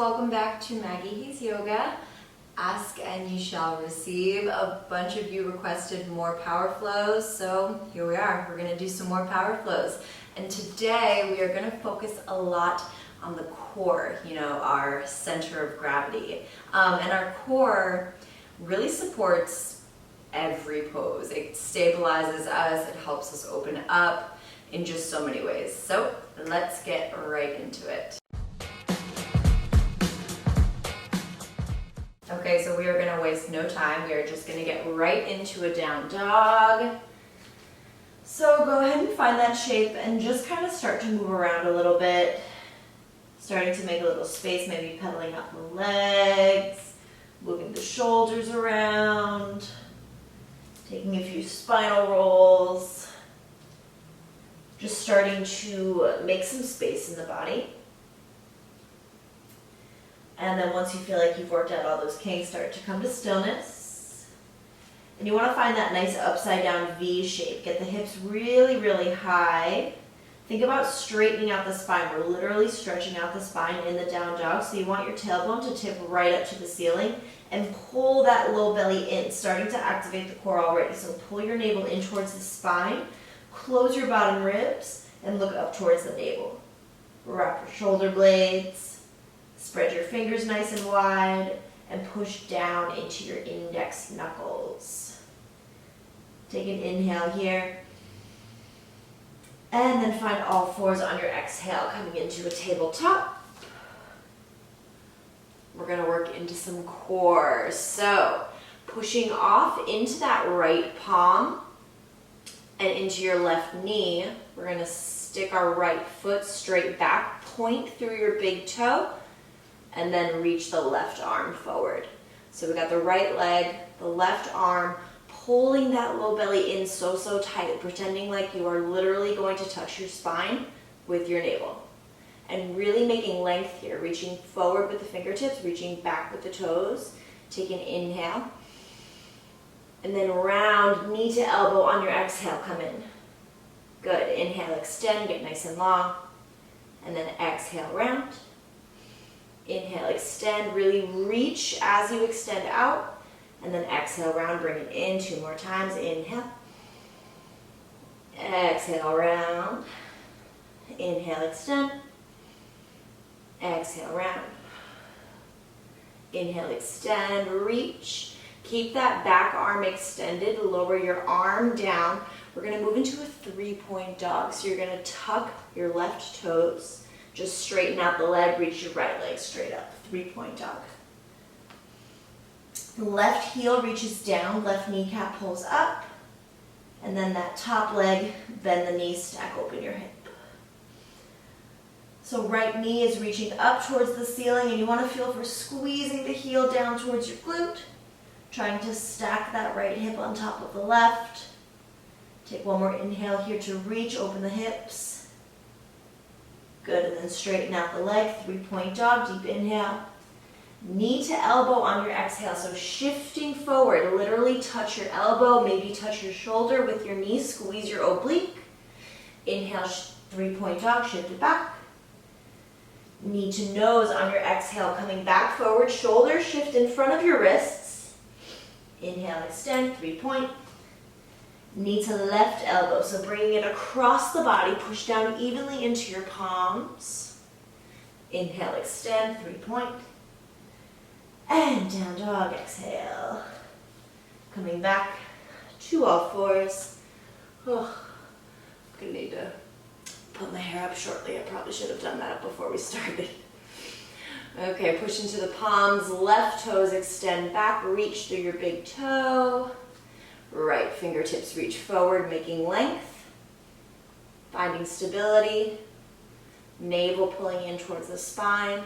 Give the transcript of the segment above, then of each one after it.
welcome back to Maggie Hayes Yoga. Ask and you shall receive. A bunch of you requested more power flows, so here we are. We're going to do some more power flows. And today we are going to focus a lot on the core, our center of gravity. And our core really supports every pose. It stabilizes us, it helps us open up in just so many ways. So let's get right into it. Okay, so we are going to waste no time. We are just going to get right into a down dog. So go ahead and find that shape and just kind of start to move around a little bit. Starting to make a little space, maybe pedaling out the legs, moving the shoulders around, taking a few spinal rolls. Just starting to make some space in the body. And then once you feel like you've worked out all those kinks, start to come to stillness. And you want to find that nice upside down V shape. Get the hips really, really high. Think about straightening out the spine. We're literally stretching out the spine in the down dog. So you want your tailbone to tip right up to the ceiling and pull that low belly in, starting to activate the core already. So pull your navel in towards the spine, close your bottom ribs, and look up towards the navel. Wrap your shoulder blades. Spread your fingers nice and wide and push down into your index knuckles. Take an inhale here. And then find all fours on your exhale, coming into a tabletop. We're going to work into some core. So pushing off into that right palm and into your left knee. We're going to stick our right foot straight back, point through your big toe, and then reach the left arm forward. So we got the right leg, the left arm, pulling that low belly in so tight, pretending like you are literally going to touch your spine with your navel. And really making length here, reaching forward with the fingertips, reaching back with the toes. Take an inhale. And then round, knee to elbow on your exhale, come in. Good, inhale, extend, get nice and long. And then exhale, round. Inhale, extend, really reach as you extend out. And then exhale, round, bring it in 2 more times. Inhale. Exhale, round. Inhale, extend. Exhale, round. Inhale, extend, reach. Keep that back arm extended. Lower your arm down. We're going to move into a 3-point dog. So you're going to tuck your left toes. Just straighten out the leg, reach your right leg straight up. 3-point dog. The left heel reaches down, left kneecap pulls up. And then that top leg, bend the knee, stack open your hip. So right knee is reaching up towards the ceiling, and you want to feel for squeezing the heel down towards your glute. Trying to stack that right hip on top of the left. Take one more inhale here to reach, open the hips. Good, and then straighten out the leg, 3-point dog, deep inhale. Knee to elbow on your exhale, so shifting forward, literally touch your elbow, maybe touch your shoulder with your knee, squeeze your oblique. Inhale, 3-point dog, shift it back. Knee to nose on your exhale, coming back forward, shoulders shift in front of your wrists. Inhale, extend, 3-point. Knee to left elbow, so bringing it across the body, push down evenly into your palms. Inhale, extend, 3-point. And down dog, exhale. Coming back to all fours. Oh, I'm gonna need to put my hair up shortly. I probably should have done that before we started. Okay, push into the palms, left toes extend back, reach through your big toe. Right fingertips reach forward, making length. Finding stability. Navel pulling in towards the spine.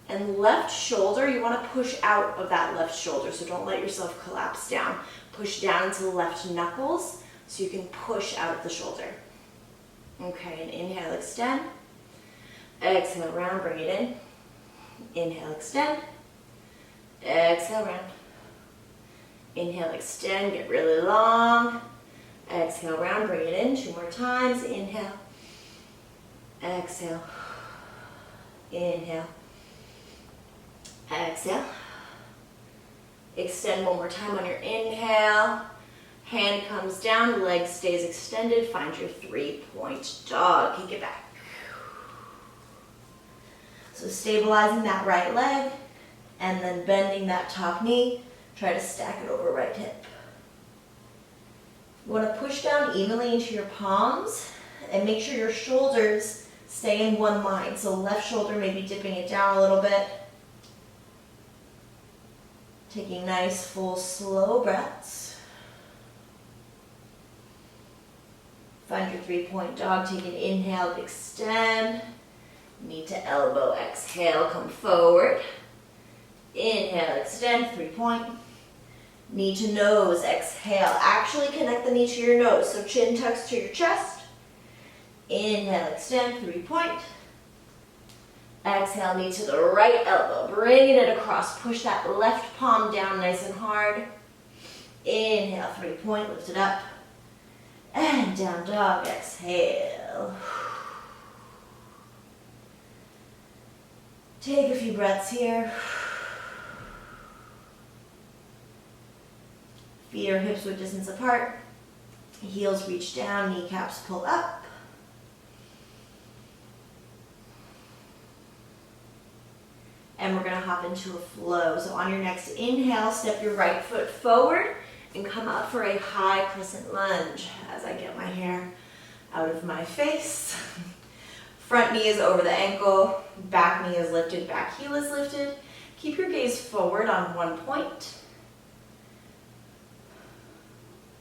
And left shoulder, you want to push out of that left shoulder, so don't let yourself collapse down. Push down into the left knuckles so you can push out of the shoulder. Okay, and inhale, extend. Exhale, round, bring it in. Inhale, extend. Exhale, round. Inhale, extend, get really long. Exhale, round, bring it in 2 more times. Inhale. Exhale. Inhale. Exhale. Extend one more time on your inhale. Hand comes down, leg stays extended. Find your 3-point dog. Kick it back. So stabilizing that right leg and then bending that top knee. Try to stack it over right hip. You want to push down evenly into your palms and make sure your shoulders stay in one line. So left shoulder maybe dipping it down a little bit. Taking nice, full, slow breaths. Find your 3-point dog. Take an inhale, extend. Knee to elbow, exhale, come forward. Inhale, extend, 3-point. Knee to nose, exhale. Actually connect the knee to your nose, so chin tucks to your chest. Inhale, extend, 3-point. Exhale, knee to the right elbow, bringing it across. Push that left palm down nice and hard. Inhale, 3-point, lift it up. And down dog, exhale. Take a few breaths here. Feet or hips width distance apart. Heels reach down, kneecaps pull up. And we're gonna hop into a flow. So on your next inhale, step your right foot forward and come up for a high crescent lunge as I get my hair out of my face. Front knee is over the ankle, back knee is lifted, back heel is lifted. Keep your gaze forward on one point.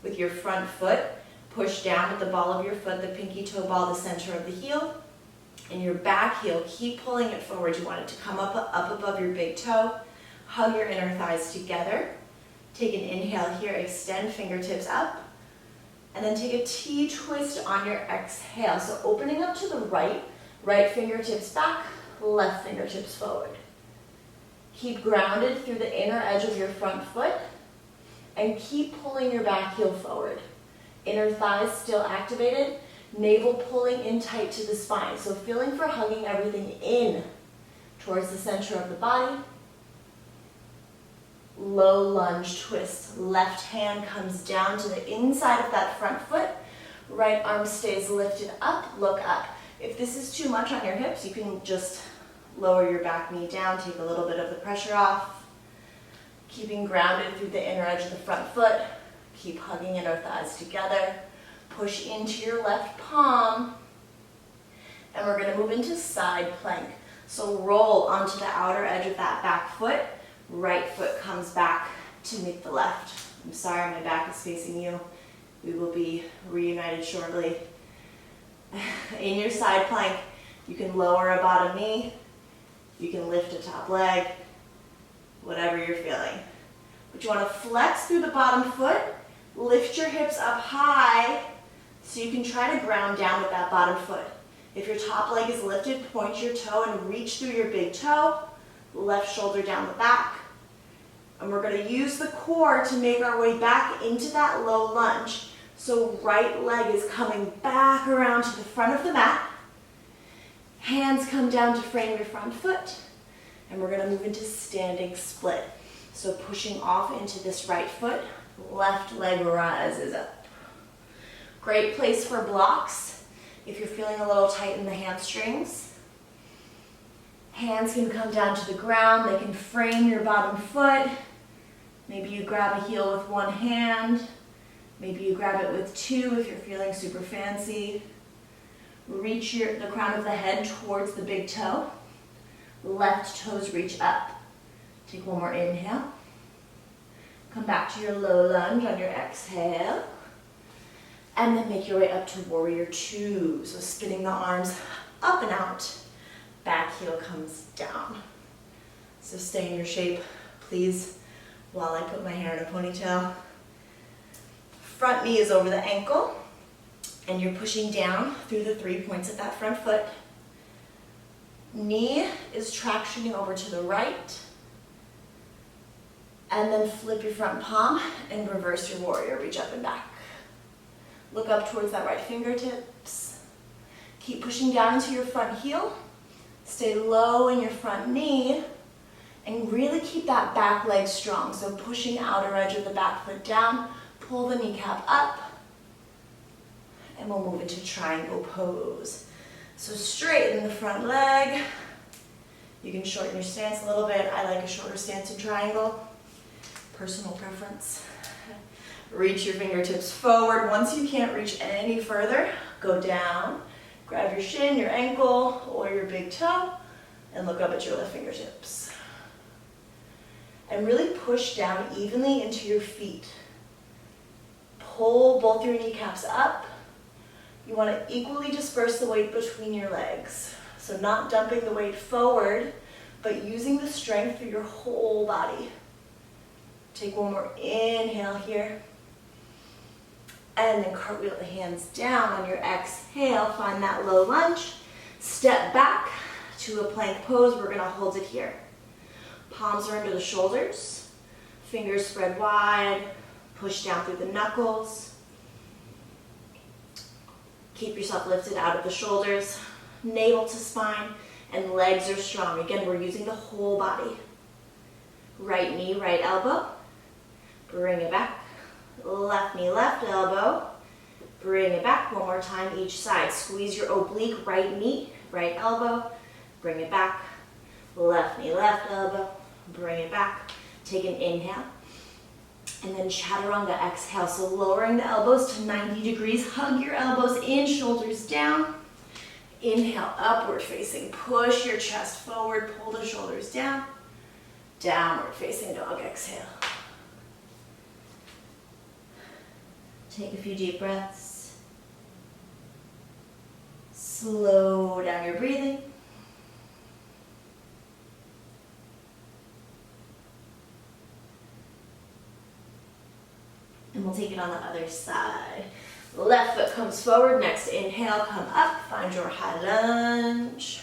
With your front foot, push down with the ball of your foot, the pinky toe ball, the center of the heel. And your back heel, keep pulling it forward. You want it to come up above your big toe. Hug your inner thighs together. Take an inhale here, extend fingertips up. And then take a T-twist on your exhale. So opening up to the right, right fingertips back, left fingertips forward. Keep grounded through the inner edge of your front foot. And keep pulling your back heel forward. Inner thighs still activated. Navel pulling in tight to the spine. So feeling for hugging everything in towards the center of the body. Low lunge twist. Left hand comes down to the inside of that front foot. Right arm stays lifted up, look up. If this is too much on your hips, you can just lower your back knee down, take a little bit of the pressure off. Keeping grounded through the inner edge of the front foot. Keep hugging inner thighs together. Push into your left palm. And we're going to move into side plank. So roll onto the outer edge of that back foot. Right foot comes back to meet the left. I'm sorry, my back is facing you. We will be reunited shortly. In your side plank, you can lower a bottom knee. You can lift a top leg. Whatever you're feeling. But you want to flex through the bottom foot, lift your hips up high so you can try to ground down with that bottom foot. If your top leg is lifted, point your toe and reach through your big toe, left shoulder down the back. And we're going to use the core to make our way back into that low lunge. So right leg is coming back around to the front of the mat. Hands come down to frame your front foot. And we're going to move into standing split. So pushing off into this right foot, left leg rises up. Great place for blocks if you're feeling a little tight in the hamstrings. Hands can come down to the ground. They can frame your bottom foot. Maybe you grab a heel with one hand. Maybe you grab it with two if you're feeling super fancy. Reach the crown of the head towards the big toe. Left toes reach up. Take one more inhale. Come back to your low lunge on your exhale. And then make your way up to warrior two. So spinning the arms up and out. Back heel comes down. So stay in your shape, please, while I put my hair in a ponytail. Front knee is over the ankle. And you're pushing down through the 3 points of that front foot. Knee is tractioning over to the right. And then flip your front palm and reverse your warrior. Reach up and back. Look up towards that right fingertips. Keep pushing down into your front heel. Stay low in your front knee. And really keep that back leg strong. So pushing outer edge of the back foot down, pull the kneecap up, and we'll move into triangle pose. So straighten the front leg. You can shorten your stance a little bit. I like a shorter stance in triangle. Personal preference. Reach your fingertips forward. Once you can't reach any further, go down. Grab your shin, your ankle, or your big toe, and look up at your left fingertips. And really push down evenly into your feet. Pull both your kneecaps up. You want to equally disperse the weight between your legs. So not dumping the weight forward, but using the strength through your whole body. Take one more inhale here. And then cartwheel the hands down on your exhale. Find that low lunge. Step back to a plank pose. We're going to hold it here. Palms are under the shoulders. Fingers spread wide. Push down through the knuckles. Keep yourself lifted out of the shoulders. Navel to spine. And legs are strong. Again, we're using the whole body. Right knee, right elbow. Bring it back. Left knee, left elbow. Bring it back. One more time each side. Squeeze your oblique, right knee, right elbow. Bring it back. Left knee, left elbow. Bring it back. Take an inhale. And then chaturanga, exhale. So lowering the elbows to 90 degrees. Hug your elbows in, shoulders down. Inhale, upward facing. Push your chest forward. Pull the shoulders down. Downward facing dog, exhale. Take a few deep breaths. Slow down your breathing. And we'll take it on the other side. Left foot comes forward. Next inhale, come up. Find your high lunge.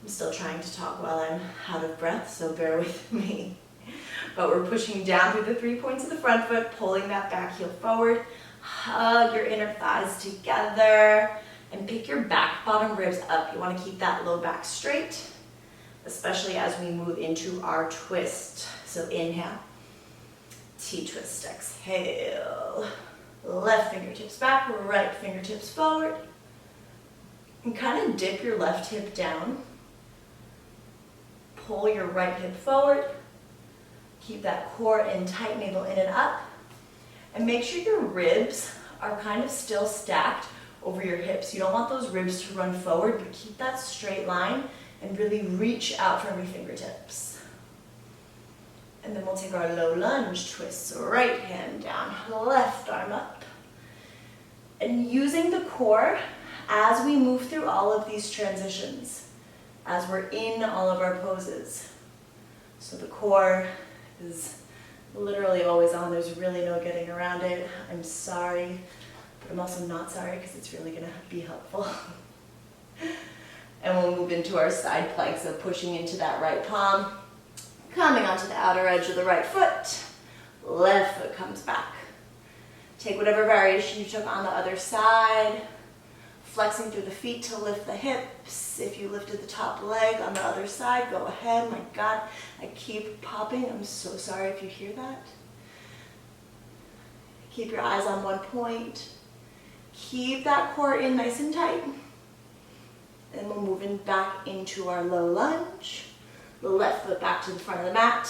I'm still trying to talk while I'm out of breath, so bear with me. But we're pushing down through the 3 points of the front foot, pulling that back heel forward. Hug your inner thighs together and pick your back bottom ribs up. You want to keep that low back straight, especially as we move into our twist. So inhale, T-twist, exhale. Left fingertips back, right fingertips forward. And kind of dip your left hip down. Pull your right hip forward. Keep that core in tight, navel in and up. And make sure your ribs are kind of still stacked over your hips. You don't want those ribs to run forward, but keep that straight line and really reach out from your fingertips. And then we'll take our low lunge twist. So right hand down, left arm up. And using the core as we move through all of these transitions, as we're in all of our poses. So the core is literally always on. There's really no getting around it. I'm sorry, but I'm also not sorry because it's really going to be helpful. And we'll move into our side plank, so pushing into that right palm, coming onto the outer edge of the right foot, left foot comes back. Take whatever variation you took on the other side, flexing through the feet to lift the hips. If you lifted the top leg on the other side, go ahead. My God, I keep popping. I'm so sorry if you hear that. Keep your eyes on one point. Keep that core in nice and tight. And we'll move in back into our low lunge. The left foot back to the front of the mat.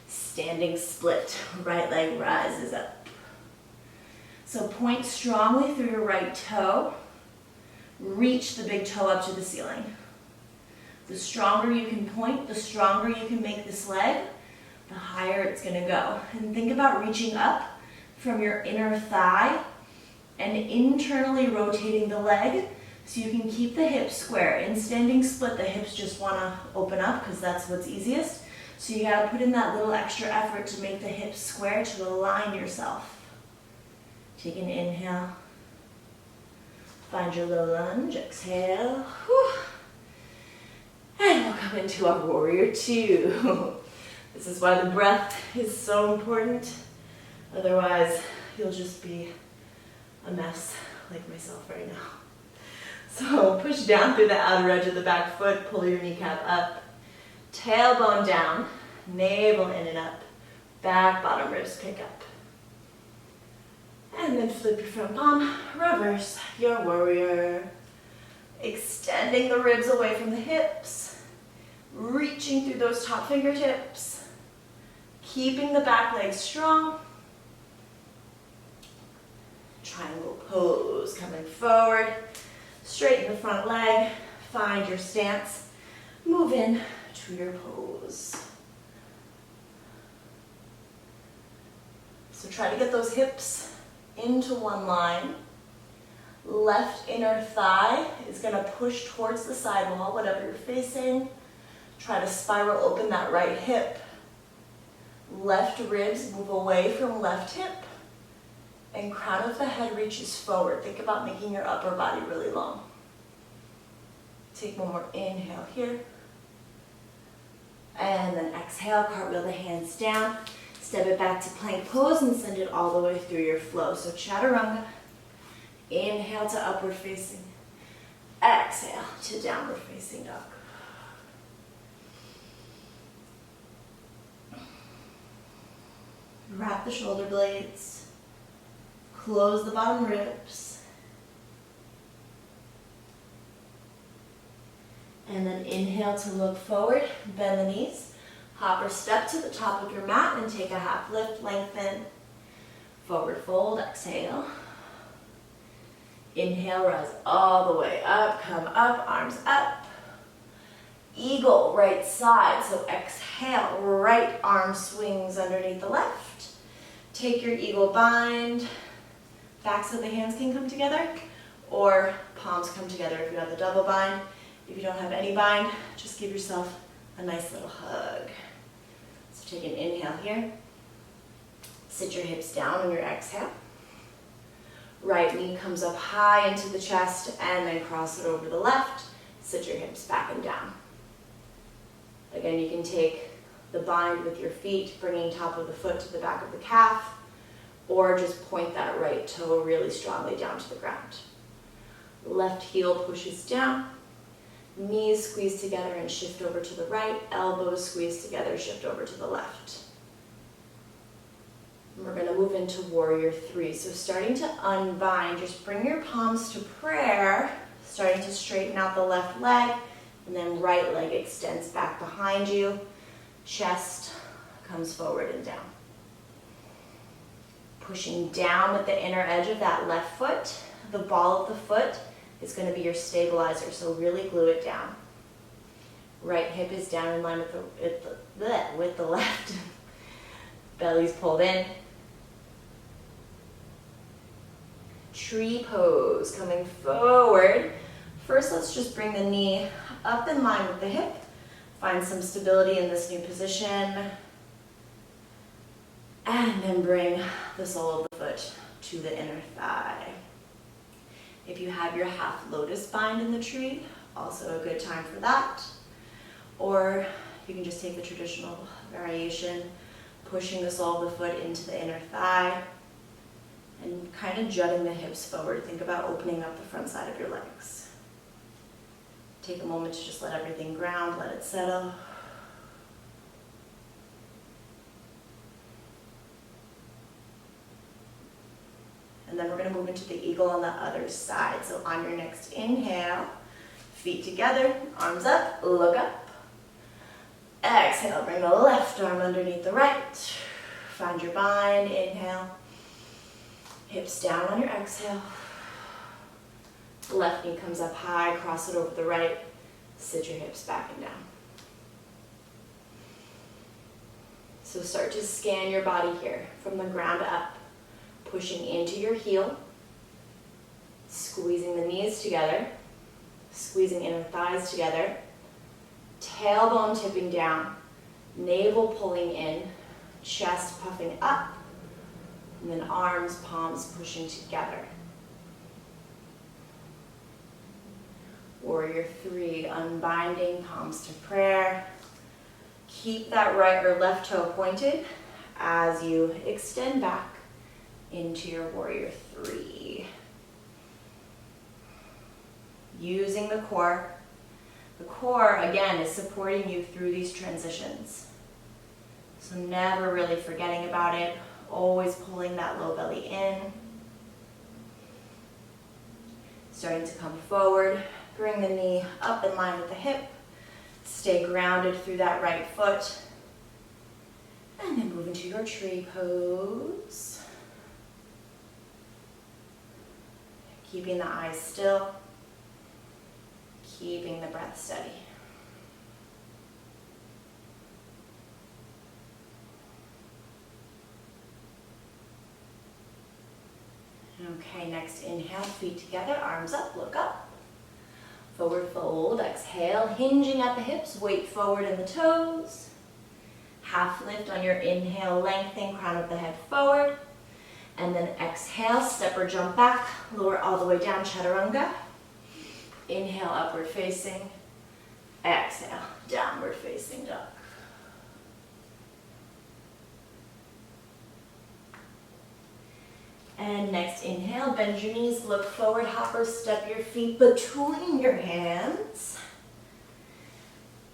Standing split. Right leg rises up. So point strongly through your right toe. Reach the big toe up to the ceiling. The stronger you can point, the stronger you can make this leg, the higher it's going to go. And think about reaching up from your inner thigh and internally rotating the leg so you can keep the hips square. In standing split, the hips just want to open up because that's what's easiest. So you got to put in that little extra effort to make the hips square, to align yourself. Take an inhale. Find your low lunge, exhale. Whew. And we'll come into our warrior two. This is why the breath is so important. Otherwise, you'll just be a mess like myself right now. So push down through the outer edge of the back foot, pull your kneecap up, tailbone down, navel in and up, back bottom ribs pick up. And then flip your front palm, reverse your warrior. Extending the ribs away from the hips, reaching through those top fingertips, keeping the back leg strong. Triangle pose, coming forward, straighten the front leg, find your stance, move in to your pose. So try to get those hips into one line. Left inner thigh is going to push towards the side wall, whatever you're facing. Try to spiral open that right hip. Left ribs move away from left hip. And crown of the head reaches forward. Think about making your upper body really long. Take one more inhale here. And then exhale, cartwheel the hands down. Step it back to plank pose and send it all the way through your flow. So chaturanga. Inhale to upward facing. Exhale to downward facing dog. Wrap the shoulder blades. Close the bottom ribs. And then inhale to look forward, bend the knees. Hop or step to the top of your mat and take a half lift, lengthen. Forward fold, exhale. Inhale, rise all the way up, come up, arms up. Eagle, right side, so exhale, right arm swings underneath the left. Take your eagle bind. Backs of the hands can come together, or palms come together if you have the double bind. If you don't have any bind, just give yourself a nice little hug. So take an inhale here. Sit your hips down on your exhale. Right knee comes up high into the chest and then cross it over the left. Sit your hips back and down. Again, you can take the bind with your feet, bringing top of the foot to the back of the calf, or just point that right toe really strongly down to the ground. Left heel pushes down. Knees squeeze together and shift over to the right. Elbows squeeze together, shift over to the left. And we're going to move into warrior three. So starting to unbind, just bring your palms to prayer, starting to straighten out the left leg, and then right leg extends back behind you. Chest comes forward and down. Pushing down with the inner edge of that left foot. The ball of the foot is going to be your stabilizer, so really glue it down. Right hip is down in line with the left. Belly's pulled in. Tree pose, coming forward. First, let's just bring the knee up in line with the hip. Find some stability in this new position. And then bring the sole of the foot to the inner thigh. If you have your half lotus bind in the tree, also a good time for that. Or you can just take the traditional variation, pushing the sole of the foot into the inner thigh and kind of jutting the hips forward. Think about opening up the front side of your legs. Take a moment to just let everything ground, let it settle. And then we're going to move into the eagle on the other side. So on your next inhale, feet together, arms up, look up. Exhale, bring the left arm underneath the right. Find your bind, inhale. Hips down on your exhale. Left knee comes up high, cross it over the right. Sit your hips back and down. So start to scan your body here from the ground up. Pushing into your heel, squeezing the knees together, squeezing inner thighs together, tailbone tipping down, navel pulling in, chest puffing up, and then arms, palms pushing together. Warrior three, unbinding, palms to prayer. Keep that right or left toe pointed as you extend back into your warrior three. using the core. The core, again, is supporting you through these transitions. So never really forgetting about it, always pulling that low belly in. Starting to come forward, bring the knee up in line with the hip. Stay grounded through that right foot. And then move into your tree pose. Keeping the eyes still. Keeping the breath steady. Okay, next inhale, feet together, arms up, look up. Forward fold, exhale, hinging at the hips, weight forward in the toes. Half lift on your inhale, lengthen, crown of the head forward. And then exhale, step or jump back, lower all the way down, chaturanga. Inhale, upward facing. Exhale, downward facing dog. And next inhale, bend your knees, look forward, hopper, step your feet between your hands.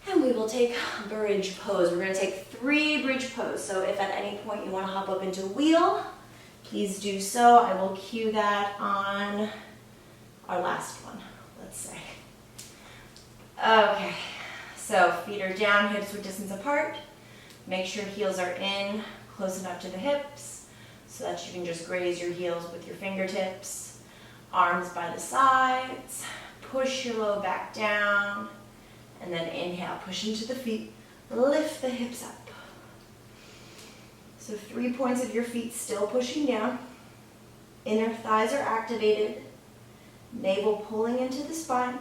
And we will take bridge pose. We're going to take 3 bridge pose. So if at any point you want to hop up into wheel, please do so. I will cue that on our last one, let's say. Okay, so feet are down, hips are distance apart. Make sure heels are in, close enough to the hips, so that you can just graze your heels with your fingertips. Arms by the sides, push your low back down, and then inhale, push into the feet, lift the hips up. So 3 points of your feet still pushing down. Inner thighs are activated, navel pulling into the spine.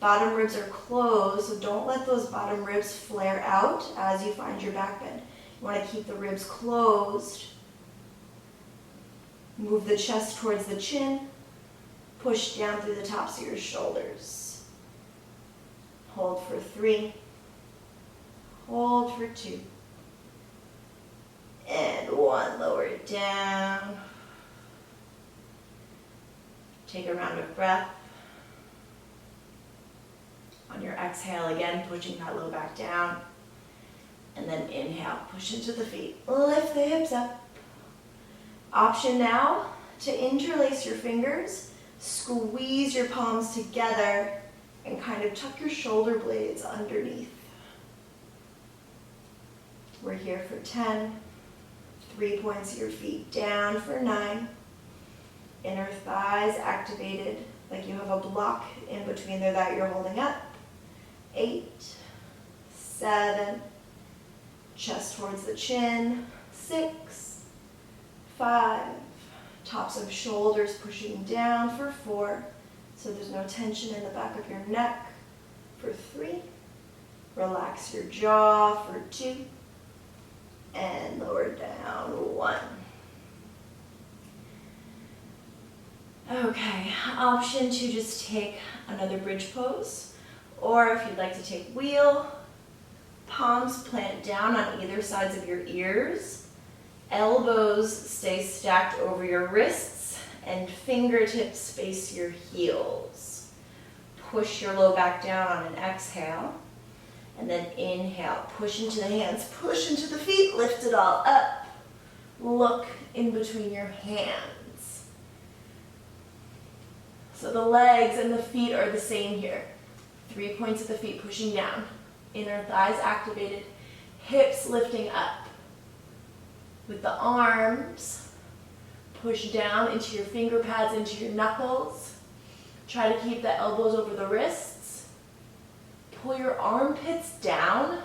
Bottom ribs are closed, so don't let those bottom ribs flare out as you find your back bend. You want to keep the ribs closed. Move the chest towards the chin. Push down through the tops of your shoulders. Hold for 3. Hold for 2. And 1, lower it down. Take a round of breath. On your exhale, again, pushing that low back down. And then inhale, push into the feet. Lift the hips up. Option now to interlace your fingers, squeeze your palms together, and kind of tuck your shoulder blades underneath. We're here for 10. 3 points of your feet down for 9. Inner thighs activated, like you have a block in between there that you're holding up. 8, 7, chest towards the chin. 6, 5, tops of shoulders pushing down for 4, so there's no tension in the back of your neck. For 3, relax your jaw for 2, and lower down 1. Okay, option to just take another bridge pose. Or if you'd like to take wheel, palms plant down on either sides of your ears, elbows stay stacked over your wrists, and fingertips face your heels. Push your low back down on an exhale, and then inhale, push into the hands, push into the feet, lift it all up. Look in between your hands. So the legs and the feet are the same here. 3 points of the feet pushing down. Inner thighs activated. Hips lifting up. With the arms, push down into your finger pads, into your knuckles. Try to keep the elbows over the wrists. Pull your armpits down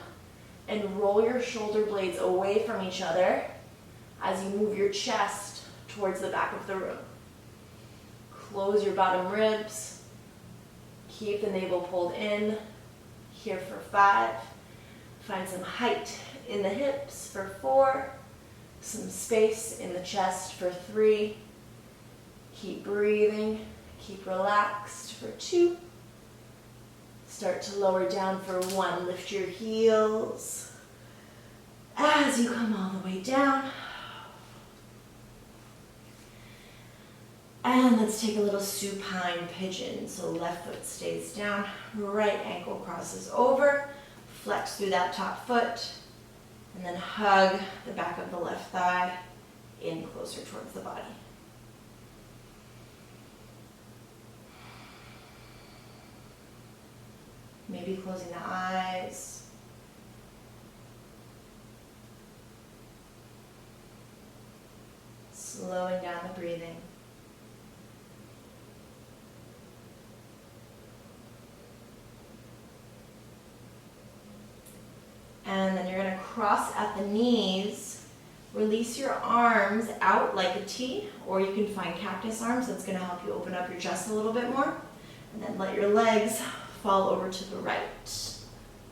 and roll your shoulder blades away from each other as you move your chest towards the back of the room. Close your bottom ribs. Keep the navel pulled in. Here for 5. Find some height in the hips for 4. Some space in the chest for 3. Keep breathing. Keep relaxed for 2. Start to lower down for 1. Lift your heels as you come all the way down. And let's take a little supine pigeon. So left foot stays down, right ankle crosses over, flex through that top foot, and then hug the back of the left thigh in closer towards the body. Maybe closing the eyes. Slowing down the breathing. And then you're going to cross at the knees. Release your arms out like a T, or you can find cactus arms. That's going to help you open up your chest a little bit more. And then let your legs fall over to the right.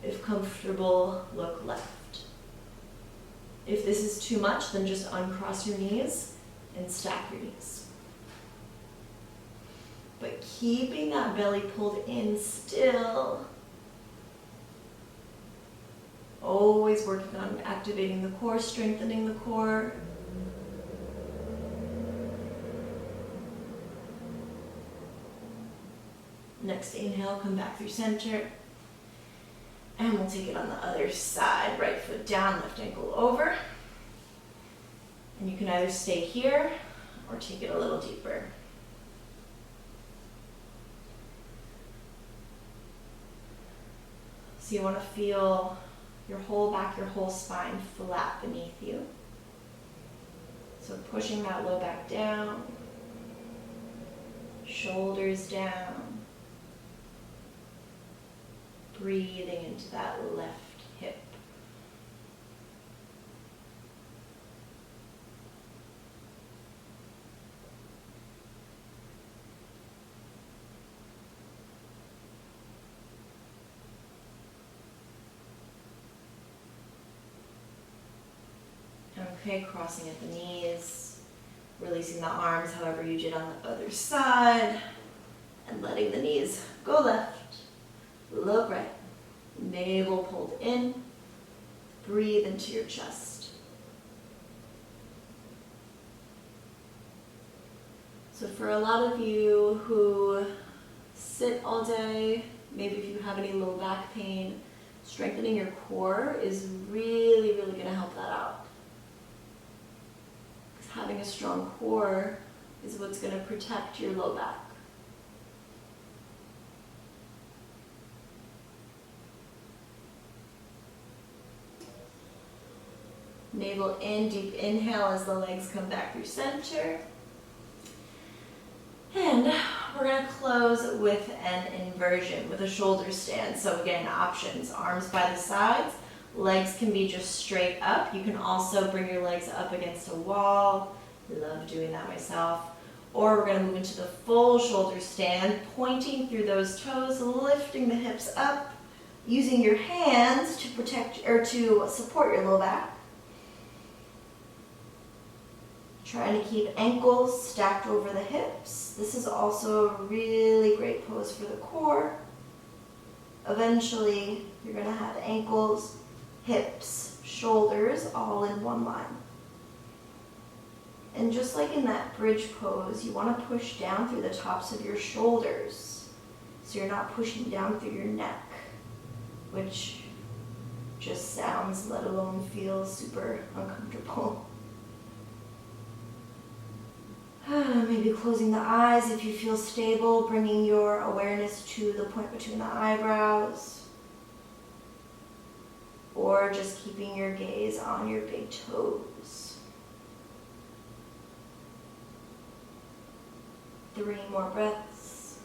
If comfortable, look left. If this is too much, then just uncross your knees and stack your knees. But keeping that belly pulled in still. Always working on activating the core, strengthening the core. Next inhale, come back through center. And we'll take it on the other side. Right foot down, left ankle over. And you can either stay here or take it a little deeper. So you want to feel your whole back, your whole spine flat beneath you. So pushing that low back down, shoulders down, breathing into that left hip. Okay, crossing at the knees, releasing the arms however you did on the other side, and letting the knees go left, look right, navel pulled in, breathe into your chest. So for a lot of you who sit all day, maybe if you have any low back pain, strengthening your core is really, really going to help that out. Having a strong core is what's going to protect your low back. Navel in, deep inhale as the legs come back through center. And we're going to close with an inversion, with a shoulder stand. So again, options, arms by the sides. Legs can be just straight up. You can also bring your legs up against a wall. Love doing that myself. Or we're going to move into the full shoulder stand, pointing through those toes, lifting the hips up, using your hands to protect or to support your low back. Trying to keep ankles stacked over the hips. This is also a really great pose for the core. Eventually, you're going to have ankles, hips, shoulders, all in one line. And just like in that bridge pose, you want to push down through the tops of your shoulders. So you're not pushing down through your neck, which just sounds, let alone feels, super uncomfortable. Maybe closing the eyes if you feel stable, bringing your awareness to the point between the eyebrows. Or just keeping your gaze on your big toes. 3 more breaths.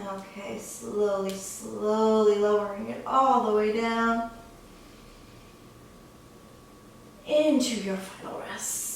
Okay, slowly, slowly lowering it all the way down into your final rest.